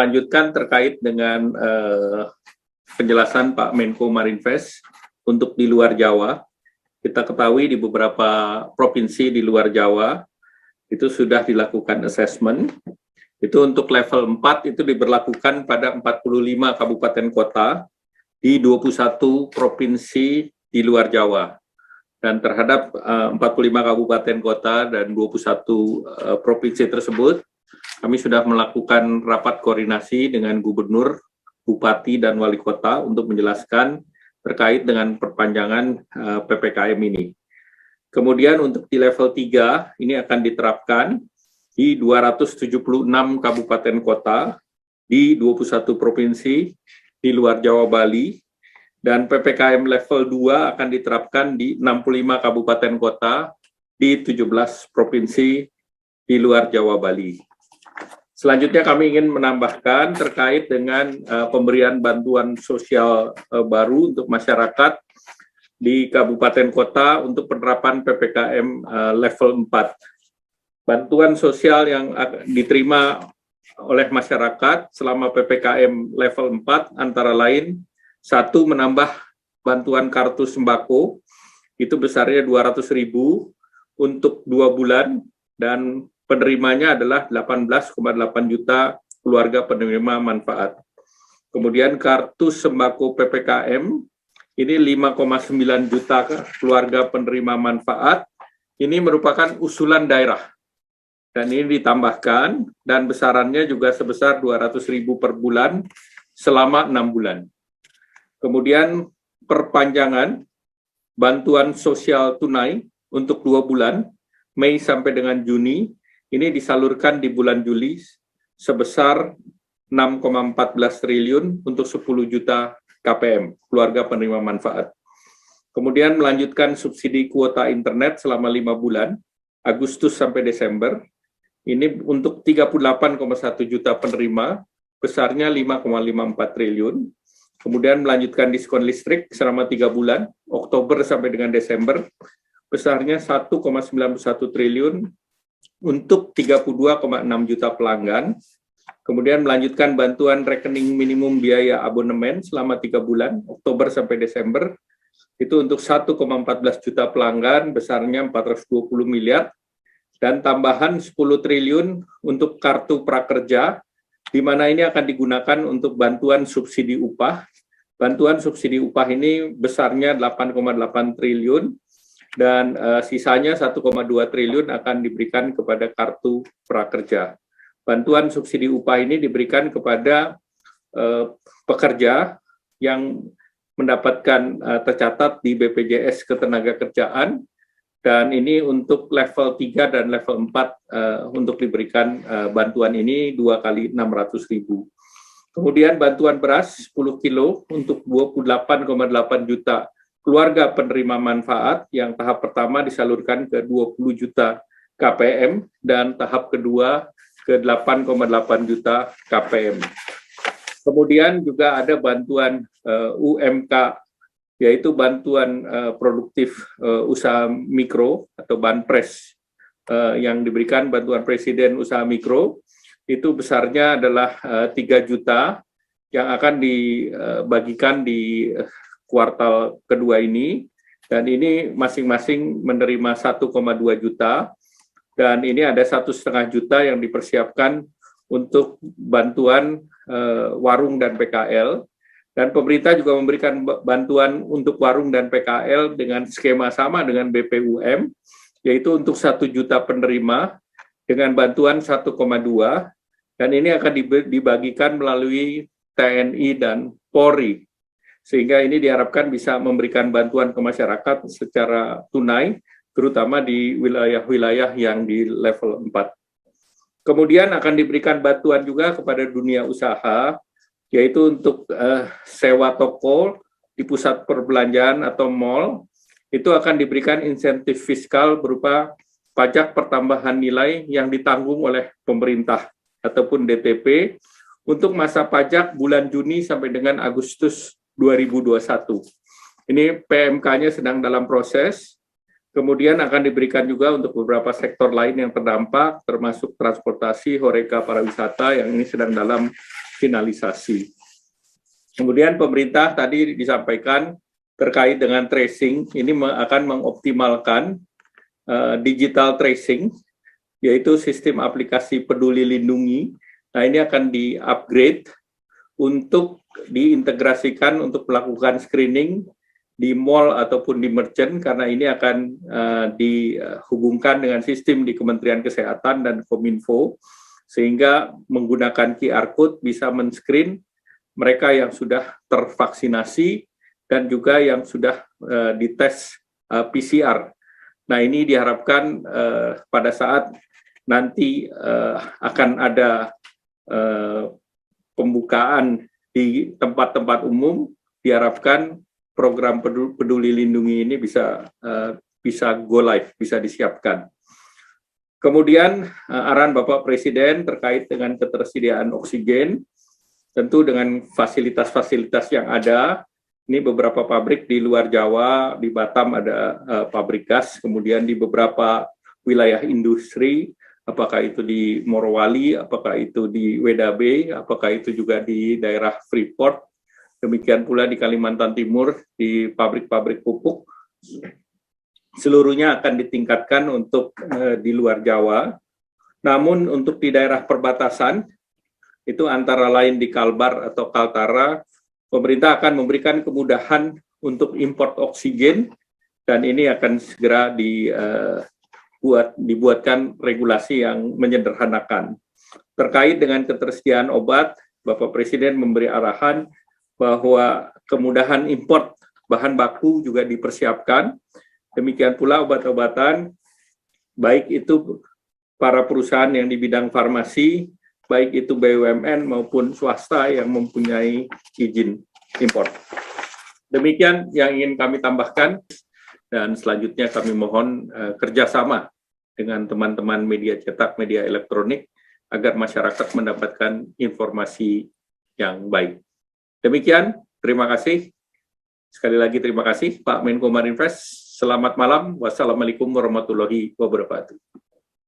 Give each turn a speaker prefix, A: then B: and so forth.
A: Lanjutkan terkait dengan penjelasan Pak Menko Marinvest untuk di luar Jawa. Kita ketahui di beberapa provinsi di luar Jawa itu sudah dilakukan assessment. Itu untuk level 4 itu diberlakukan pada 45 kabupaten kota di 21 provinsi di luar Jawa. Dan terhadap 45 kabupaten kota dan 21 provinsi tersebut, kami sudah melakukan rapat koordinasi dengan gubernur, bupati, dan wali kota untuk menjelaskan terkait dengan perpanjangan PPKM ini. Kemudian untuk di level 3, ini akan diterapkan di 276 kabupaten kota di 21 provinsi di luar Jawa Bali, dan PPKM level 2 akan diterapkan di 65 kabupaten kota di 17 provinsi di luar Jawa Bali. Selanjutnya kami ingin menambahkan terkait dengan pemberian bantuan sosial baru untuk masyarakat di kabupaten kota untuk penerapan PPKM level 4. Bantuan sosial yang diterima oleh masyarakat selama PPKM level 4 antara lain, 1, menambah bantuan kartu sembako, itu besarnya 200.000 untuk 2 bulan, dan penerimanya adalah 18,8 juta keluarga penerima manfaat. Kemudian kartu sembako PPKM, ini 5,9 juta keluarga penerima manfaat, ini merupakan usulan daerah. Dan ini ditambahkan, dan besarannya juga sebesar 200.000 per bulan selama 6 bulan. Kemudian perpanjangan bantuan sosial tunai untuk 2 bulan, Mei sampai dengan Juni, ini disalurkan di bulan Juli sebesar 6,14 triliun untuk 10 juta KPM, keluarga penerima manfaat. Kemudian melanjutkan subsidi kuota internet selama 5 bulan, Agustus sampai Desember, ini untuk 38,1 juta penerima, besarnya 5,54 triliun. Kemudian melanjutkan diskon listrik selama 3 bulan, Oktober sampai dengan Desember, besarnya 1,91 triliun, untuk 32,6 juta pelanggan. Kemudian melanjutkan bantuan rekening minimum biaya abonemen selama 3 bulan, Oktober sampai Desember, itu untuk 1,14 juta pelanggan, besarnya 420 miliar, dan tambahan 10 triliun untuk kartu prakerja, di mana ini akan digunakan untuk bantuan subsidi upah. Bantuan subsidi upah ini besarnya 8,8 triliun, dan sisanya 1,2 triliun akan diberikan kepada kartu prakerja. Bantuan subsidi upah ini diberikan kepada pekerja yang mendapatkan tercatat di BPJS Ketenagakerjaan, dan ini untuk level 3 dan level 4 untuk diberikan bantuan ini 2 kali 600.000. Kemudian bantuan beras 10 kilo untuk 28,8 juta keluarga penerima manfaat, yang tahap pertama disalurkan ke 20 juta KPM dan tahap kedua ke 8,8 juta KPM. Kemudian juga ada bantuan UMK, yaitu bantuan produktif usaha mikro atau Banpres, yang diberikan bantuan Presiden Usaha Mikro, itu besarnya adalah 3 juta yang akan dibagikan di kuartal kedua ini, dan ini masing-masing menerima 1,2 juta, dan ini ada 1,5 juta yang dipersiapkan untuk bantuan warung dan PKL, dan pemerintah juga memberikan bantuan untuk warung dan PKL dengan skema sama dengan BPUM, yaitu untuk 1 juta penerima dengan bantuan 1,2, dan ini akan dibagikan melalui TNI dan Polri, sehingga ini diharapkan bisa memberikan bantuan ke masyarakat secara tunai, terutama di wilayah-wilayah yang di level 4. Kemudian akan diberikan bantuan juga kepada dunia usaha, yaitu untuk sewa toko di pusat perbelanjaan atau mall, itu akan diberikan insentif fiskal berupa pajak pertambahan nilai yang ditanggung oleh pemerintah ataupun DTP untuk masa pajak bulan Juni sampai dengan Agustus 2021. Ini PMK-nya sedang dalam proses. Kemudian akan diberikan juga untuk beberapa sektor lain yang terdampak, termasuk transportasi, horeca, pariwisata, yang ini sedang dalam finalisasi. Kemudian pemerintah tadi disampaikan terkait dengan tracing, ini akan mengoptimalkan digital tracing, yaitu sistem aplikasi Peduli Lindungi. Nah, ini akan di-upgrade untuk diintegrasikan untuk melakukan screening di mall ataupun di merchant, karena ini akan dihubungkan dengan sistem di Kementerian Kesehatan dan Kominfo, sehingga menggunakan QR Code bisa men-screen mereka yang sudah tervaksinasi dan juga yang sudah dites PCR. Nah, ini diharapkan pada saat nanti akan ada pembukaan di tempat-tempat umum, diharapkan program Peduli Lindungi ini bisa go live, bisa disiapkan. Kemudian arahan Bapak Presiden terkait dengan ketersediaan oksigen, tentu dengan fasilitas-fasilitas yang ada. Ini beberapa pabrik di luar Jawa, di Batam ada pabrik gas, kemudian di beberapa wilayah industri, apakah itu di Morowali, apakah itu di WDB, apakah itu juga di daerah Freeport, demikian pula di Kalimantan Timur, di pabrik-pabrik pupuk, seluruhnya akan ditingkatkan untuk di luar Jawa. Namun untuk di daerah perbatasan, itu antara lain di Kalbar atau Kaltara, pemerintah akan memberikan kemudahan untuk import oksigen, dan ini akan segera dibuatkan regulasi yang menyederhanakan. Terkait dengan ketersediaan obat, Bapak Presiden memberi arahan bahwa kemudahan import bahan baku juga dipersiapkan. Demikian pula obat-obatan, baik itu para perusahaan yang di bidang farmasi, baik itu BUMN maupun swasta yang mempunyai izin impor. Demikian yang ingin kami tambahkan, dan selanjutnya kami mohon kerjasama dengan teman-teman media cetak, media elektronik, agar masyarakat mendapatkan informasi yang baik. Demikian, terima kasih. Sekali lagi terima kasih Pak Menko Marinvest. Selamat malam. Wassalamualaikum warahmatullahi wabarakatuh.